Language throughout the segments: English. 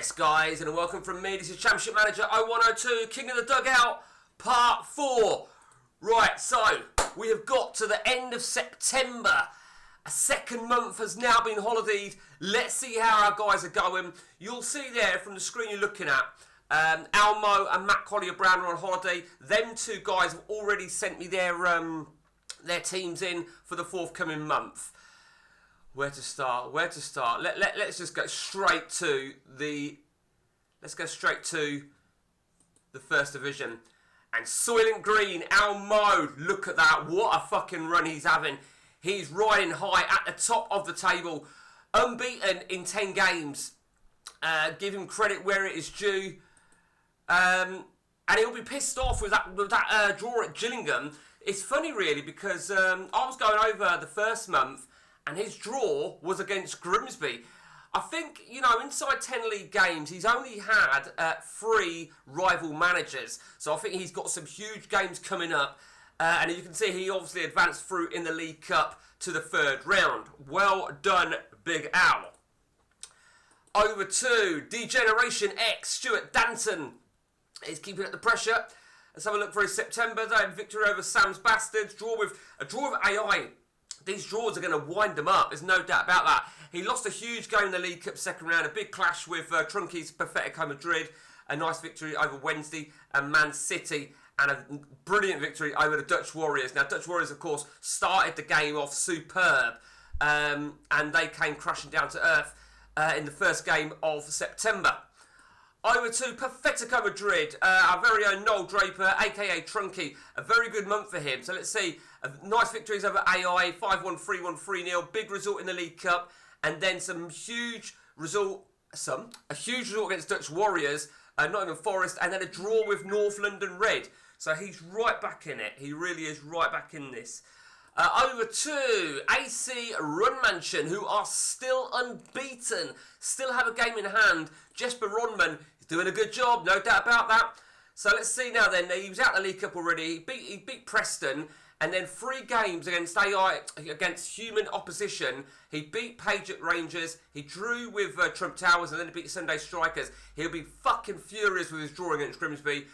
Yes, guys, and welcome from me. This is Championship Manager 0102, King of the Dugout, Part 4. Right, so we have got to the end of September. A second month has now been holidayed. Let's see how our guys are going. You'll see there from the screen you're looking at, Almo and Matt Collier-Brown are on holiday. Them two guys have already sent me their teams in for the forthcoming month. Where to start? Let's just go straight to the... Let's go straight to the First Division. And Soylent Green, Almo, look at that. What a fucking run he's having. He's riding high at the top of the table. Unbeaten in 10 games. Give him credit where it is due. And he'll be pissed off with that draw at Gillingham. It's funny, really, because I was going over the first month, and his draw was against Grimsby. I think, you know, inside 10 league games, he's only had 3 rival managers. So I think he's got some huge games coming up. And as you can see, he obviously advanced through in the League Cup to the 3rd round. Well done, Big Al. Over to Degeneration X, Stuart Danton is keeping up the pressure. Let's have a look for his September. They had victory over Sam's Bastards. Draw with AI. These draws are going to wind them up. There's no doubt about that. He lost a huge game in the League Cup second round. A big clash with Trunky's Pathetico Madrid. A nice victory over Wednesday and Man City. And a brilliant victory over the Dutch Warriors. Now, Dutch Warriors, of course, started the game off superb. And they came crashing down to earth in the first game of September. Over to Pathetico Madrid, our very own Noel Draper, a.k.a. Trunky. A very good month for him. So let's see. Nice victories over AI, 5-1, 3-1, 3-0. Big result in the League Cup. And then a huge result against Dutch Warriors, Nottingham Forest. And then a draw with North London Red. So he's right back in it. He really is right back in this. Over to AC Runmansion, who are still unbeaten. Still have a game in hand. Jesper Ronman is doing a good job, no doubt about that. So let's see now then. He was out the League Cup already. He beat Preston. And then 3 games against AI, against human opposition. He beat Page at Rangers. He drew with Trump Towers, and then he beat Sunday Strikers. He'll be fucking furious with his draw against Grimsby.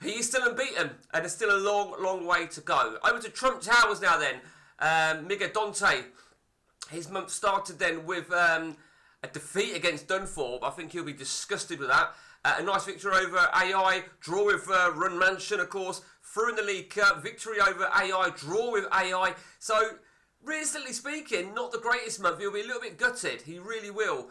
He is still unbeaten, and there's still a long, long way to go. Over to Trump Towers now then. Miguel Dante. His month started then with a defeat against Dunthorpe. I think he'll be disgusted with that. A nice victory over AI. Draw with Run Mansion, of course. Through in the League Cup. Victory over AI. Draw with AI. So, realistically speaking, not the greatest month. He'll be a little bit gutted. He really will.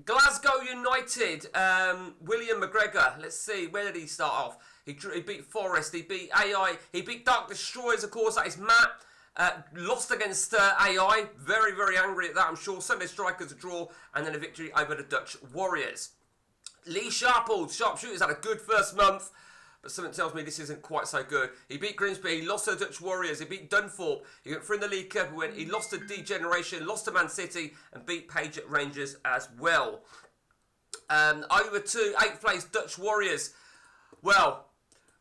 Glasgow United, William McGregor. Let's see, where did he start off? He beat Forest, he beat AI, he beat Dark Destroyers, of course, that is Matt. Lost against AI, very, very angry at that, I'm sure. Sunday Strikers a draw, and then a victory over the Dutch Warriors. Lee Sharpshooters had a good first month, but something tells me this isn't quite so good. He beat Grimsby, he lost to the Dutch Warriors, he beat Dunthorpe, he went through in the League Cup, he lost to Degeneration, lost to Man City, and beat Page at Rangers as well. Over to 8th place Dutch Warriors. Well,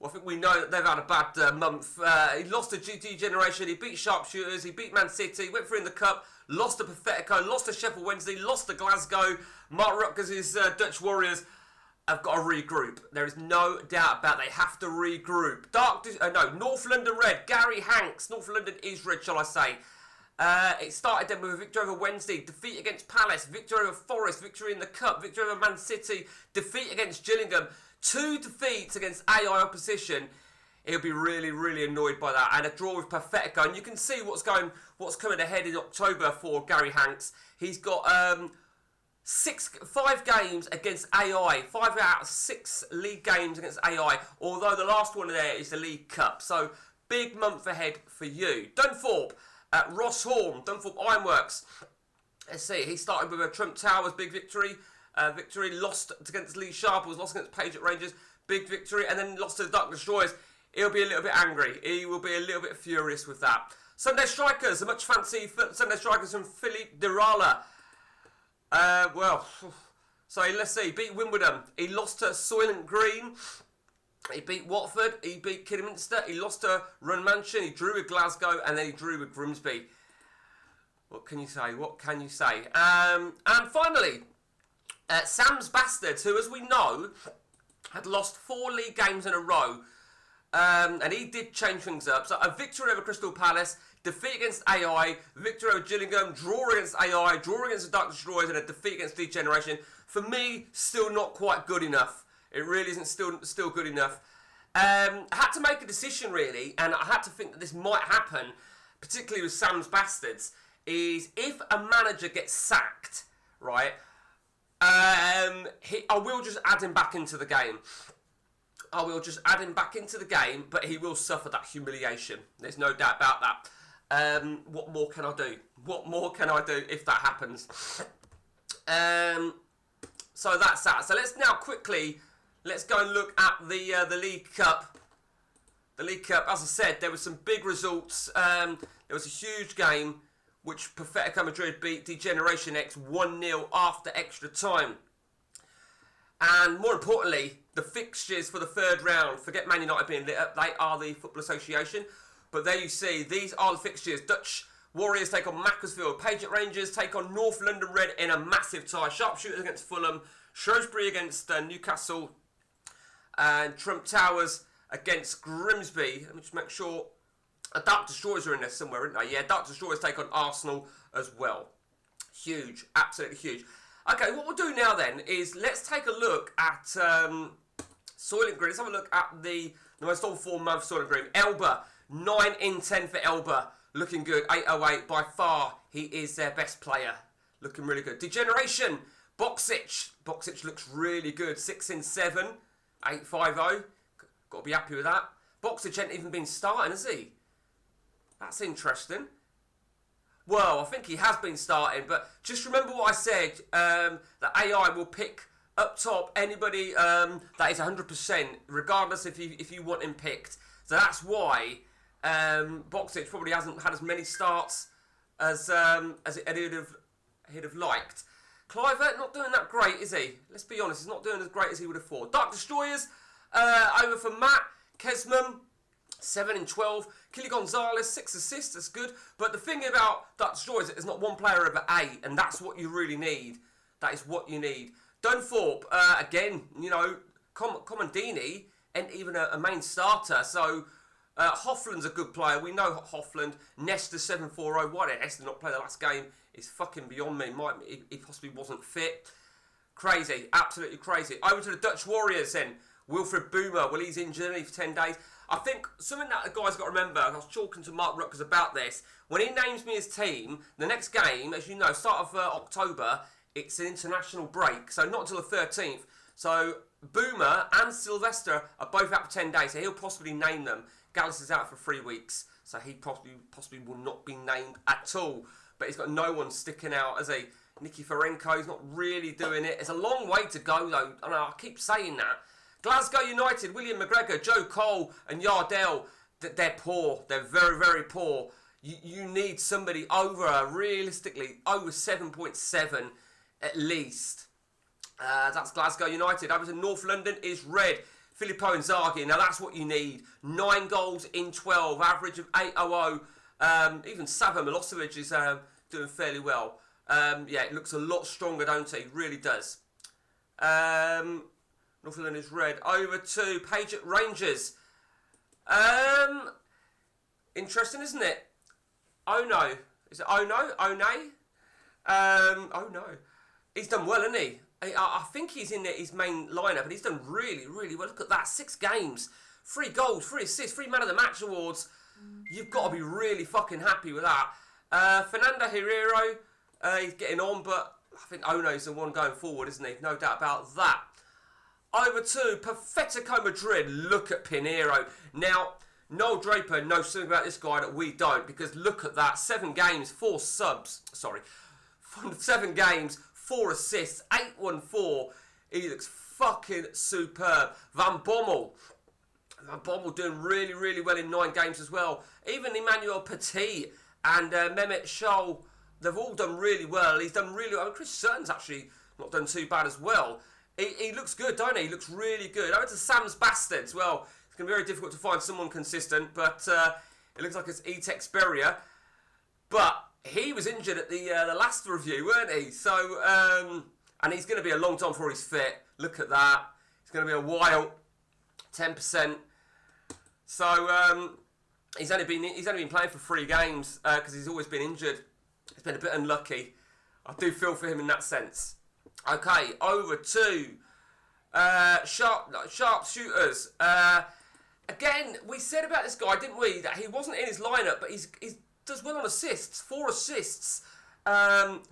I think we know that they've had a bad month. He lost to Degeneration, he beat Sharpshooters, he beat Man City, went through in the Cup, lost to Pathetico, lost to Sheffield Wednesday, lost to Glasgow. Mark Rutgers' Dutch Warriors have got to regroup. There is no doubt about they have to regroup. North London Red, Gary Hanks. North London is red, shall I say. It started then with a victory over Wednesday, defeat against Palace, victory over Forest, victory in the Cup, victory over Man City, defeat against Gillingham, 2 defeats against AI opposition. He'll be really, really annoyed by that. And a draw with Pathetico. And you can see what's coming ahead in October for Gary Hanks. He's got 5 games against AI. 5 out of 6 league games against AI. Although the last one there is the League Cup. So, big month ahead for you. Dunthorpe at Ross Horn. Dunthorpe Ironworks. Let's see. He started with a Trump Towers big victory. Lost against Lee Sharples. Lost against Page at Rangers. Big victory. And then lost to the Dark Destroyers. He'll be a little bit angry. He will be a little bit furious with that. Sunday Strikers. A much fancied Sunday Strikers from Philippe Derala. So let's see. He beat Wimbledon. He lost to Soylent Green. He beat Watford. He beat Kidderminster. He lost to Run Mansion. He drew with Glasgow. And then he drew with Grimsby. What can you say? And finally, Sam's Bastards, who, as we know, had lost 4 league games in a row, and he did change things up. So a victory over Crystal Palace, defeat against AI, victory over Gillingham, draw against AI, draw against the Dark Destroyers, and a defeat against Degeneration. For me, still not quite good enough. It really isn't still good enough. I had to make a decision, really, and I had to think that this might happen, particularly with Sam's Bastards, is if a manager gets sacked, right, I will just add him back into the game. I will just add him back into the game, but he will suffer that humiliation. There's no doubt about that. What more can I do? What more can I do if that happens? So that's that. So let's now quickly, let's go and look at the League Cup. The League Cup, as I said, there were some big results. There was a huge game, which Atletico Madrid beat Degeneration X 1-0 after extra time. And more importantly, the fixtures for the third round, forget Man United being lit up, they are the Football Association. But there you see, these are the fixtures. Dutch Warriors take on Macclesfield, Pageant Rangers take on North London Red in a massive tie. Sharpshooters against Fulham, Shrewsbury against Newcastle, and Trump Towers against Grimsby. Let me just make sure. Dark Destroyers are in there somewhere, aren't they? Yeah, Dark Destroyers take on Arsenal as well. Huge, absolutely huge. Okay, what we'll do now then is let's take a look at Soylent Green. Let's have a look at the most on-form month Soylent Green. Elba, 9 in 10 for Elba. Looking good, 808. By far, he is their best player. Looking really good. Degeneration, Boxic. Boxic looks really good, 6 in 7. 850. Got to be happy with that. Boxic hasn't even been starting, has he? That's interesting. Well, I think he has been starting, but just remember what I said, that AI will pick up top anybody that is 100%, regardless if you want him picked. So that's why Boxic probably hasn't had as many starts as he'd have liked. Clivert, not doing that great, is he? Let's be honest, he's not doing as great as he would have thought. Dark Destroyers, over for Matt. Kesman, 7 in 12. Killy Gonzalez, 6 assists, that's good. But the thing about Dark Destroyers is there's not one player over 8, and that's what you really need. That is what you need. Dunthorpe, again, you know, Comandini ain't even a main starter. So, Hoffland's a good player. We know Hoffland. Nesta 740. Why did Nesta not play the last game is fucking beyond me. He possibly wasn't fit. Crazy. Absolutely crazy. Over to the Dutch Warriors then. Wilfred Boomer. Well, he's injured for 10 days. I think something that the guys got to remember, I was talking to Mark Rutgers about this, when he names me his team, the next game, as you know, start of October, it's an international break, so not until the 13th. So Boomer and Sylvester are both out for 10 days, so he'll possibly name them. Gallus is out for 3 weeks, so he possibly will not be named at all. But he's got no one sticking out as a Nicky Ferenko's not really doing it. It's a long way to go, though. I know, I keep saying that. Glasgow United, William McGregor, Joe Cole and Yardell, they're poor. They're very, very poor. You need somebody realistically, over 7.7 at least. That's Glasgow United. Over to North London is Red. Filippo Inzaghi. Now that's what you need. 9 goals in 12, average of 800. Even Sava Milosevic is doing fairly well. Yeah, it looks a lot stronger, don't it? It really does. Northland is Red. Over to Pageant Rangers. Interesting, isn't it? Oh no. Is it oh no? Oh nay? Oh no. He's done well, hasn't he? I think he's in his main lineup and he's done really, really well. Look at that. 6 games. 3 goals, 3 assists, 3 Man of the Match awards. You've got to be really fucking happy with that. Fernando Herrero, he's getting on, but I think Ono's the one going forward, isn't he? No doubt about that. Over to Atletico Madrid. Look at Pinheiro. Now, Noel Draper knows something about this guy that we don't, because look at that. 7 games, 4 subs. Sorry. 7 games, 4 assists, 814. He looks fucking superb. Van Bommel doing really, really well in 9 games as well. Even Emmanuel Petit and Mehmet Scholl, they've all done really well. He's done really well. Chris Sutton's actually not done too bad as well. He looks good, don't he? He looks really good. Over to Sam's Bastards. Well, it's going to be very difficult to find someone consistent, but it looks like it's Etex Beria. But he was injured at the last review, weren't he? So And he's going to be a long time before he's fit. Look at that. It's going to be a while. 10%. So he's only been playing for 3 games because he's always been injured. He's been a bit unlucky. I do feel for him in that sense. Okay, over to sharpshooters. Again, we said about this guy, didn't we, that he wasn't in his lineup, but he does well on assists. 4 assists. Babaginda,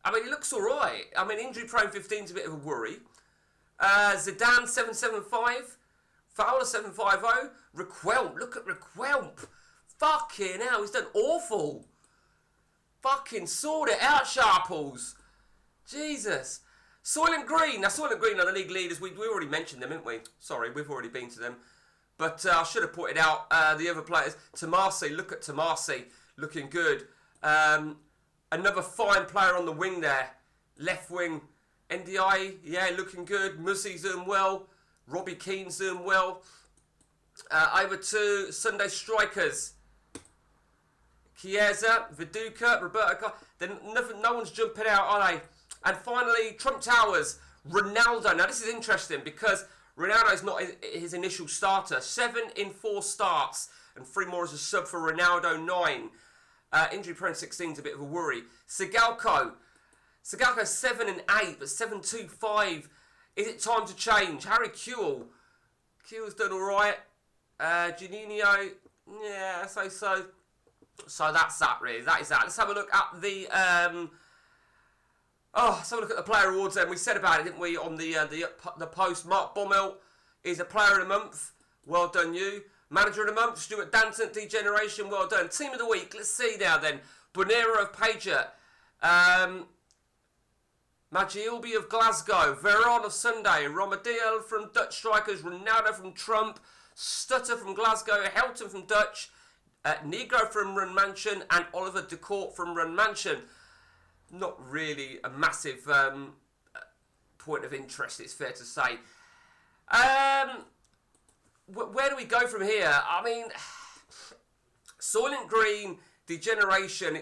I mean, he looks all right. I mean, injury prone 15 is a bit of a worry. Zidane 775. Fowler 750. Requelp, look at Requelp. Fucking hell, he's done awful. Fucking sort it out, Sharples. Jesus. Soylent Green. Now, Soylent Green are the league leaders. We already mentioned them, haven't we? Sorry, we've already been to them. But I should have pointed out the other players. Tomasi, look at Tomasi. Looking good. Another fine player on the wing there. Left wing. NDI, yeah, looking good. Mussi's doing well. Robbie Keane's doing well. Over to Sunday strikers. Chiesa, Viduka, Roberto. Then no one's jumping out, are they? And finally, Trump Towers, Ronaldo. Now, this is interesting because Ronaldo's not his initial starter. 7 in 4 starts and 3 more as a sub for Ronaldo, 9. Injury prone 16 is a bit of a worry. Sigalko 7 and 8, but 7-2-5. Is it time to change? Harry Kewell. Kewell's done all right. Juninho, yeah, so. So that's that, really. That is that. Let's have a look at the let's have a look at the player awards then. We said about it, didn't we, on the post. Mark Bommel is a player of the month. Well done, you. Manager of the month, Stuart Danton, Degeneration, well done. Team of the week, let's see now then. Bonera of Pager. Magilby of Glasgow. Veron of Sunday. Romadil from Dutch Strikers. Ronaldo from Trump. Stutter from Glasgow. Helton from Dutch. Negro from Run Mansion. And Oliver DeCourt from Run Mansion. Not really a massive point of interest, it's fair to say. Where do we go from here? I mean, Soylent Green, Degeneration,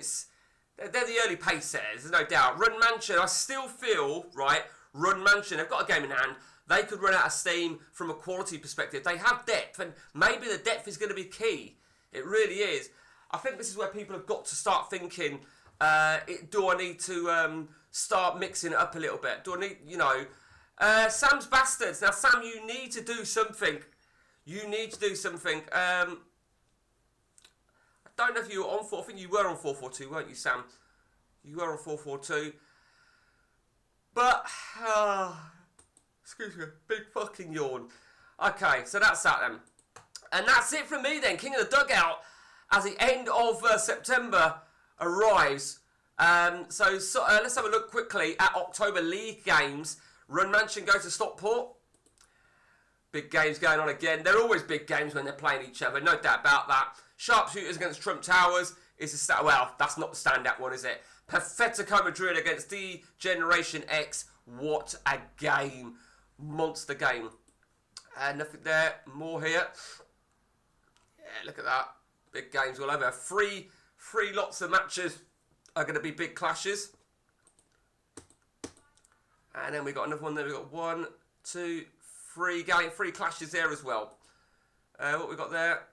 they're the early pace setters, there's no doubt. Run Mansion, I still feel, right, Run Mansion, they've got a game in hand. They could run out of steam from a quality perspective. They have depth, and maybe the depth is going to be key. It really is. I think this is where people have got to start thinking, do I need to start mixing it up a little bit? Do I need, Sam's Bastards. Now, Sam, you need to do something. You need to do something. I don't know if you were on 4. I think you were on 4-4-2, weren't you, Sam? You were on 4-4-2. But, excuse me, big fucking yawn. Okay, so that's that then. And that's it from me then. King of the Dugout, as the end of September arrives. So let's have a look quickly at October League games. Run Mansion goes to Stockport. Big games going on again. They're always big games when they're playing each other, no doubt about that. Sharpshooters against Trump Towers is well, that's not the standout one, is it? Perfetico Madrid against Degeneration X. What a game. Monster game. Nothing there. More here. Yeah, look at that. Big games all over. Three lots of matches are going to be big clashes. And then we got another one there. We got 1, 2, 3 clashes there as well. What we got there?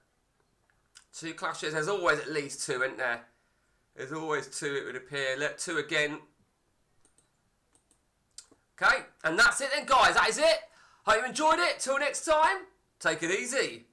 2 clashes. There's always at least 2, isn't there? There's always 2, it would appear. Let 2 again. Okay, and that's it then, guys. That is it. Hope you enjoyed it. Till next time, take it easy.